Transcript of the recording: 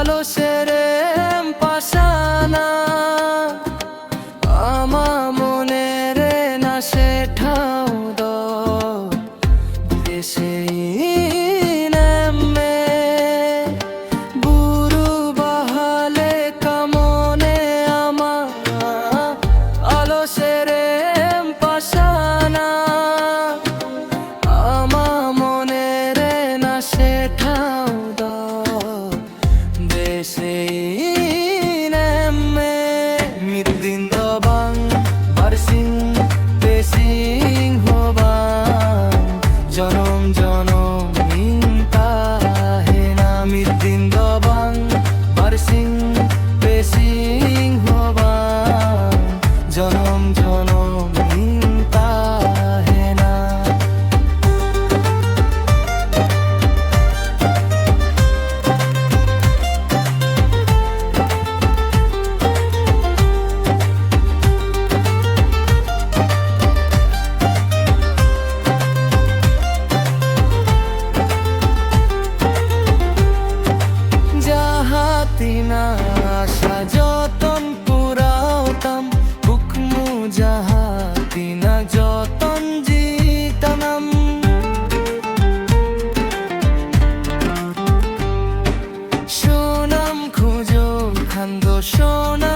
অলসের পাশানা আমা মনের না সেঠাও দ দেশে নেমে বুরু বাহালে কামনে আমা অলসের পাশানা আমা মনের না সেঠাও দ দেশে নেমে মিদ্দিন দবাং বারসিং পেসিং হবাং জনম জনম ইনতা হেনা মিদ্দিন দবাং বারসিং পেসিং হবাং জনম জনম ইনতা হেনা তিনা আশা যতন পুরাওতাম হুকমু যাহা তিনা যতন জিতানাম সোনাম খুঁজো খান্দ সোনা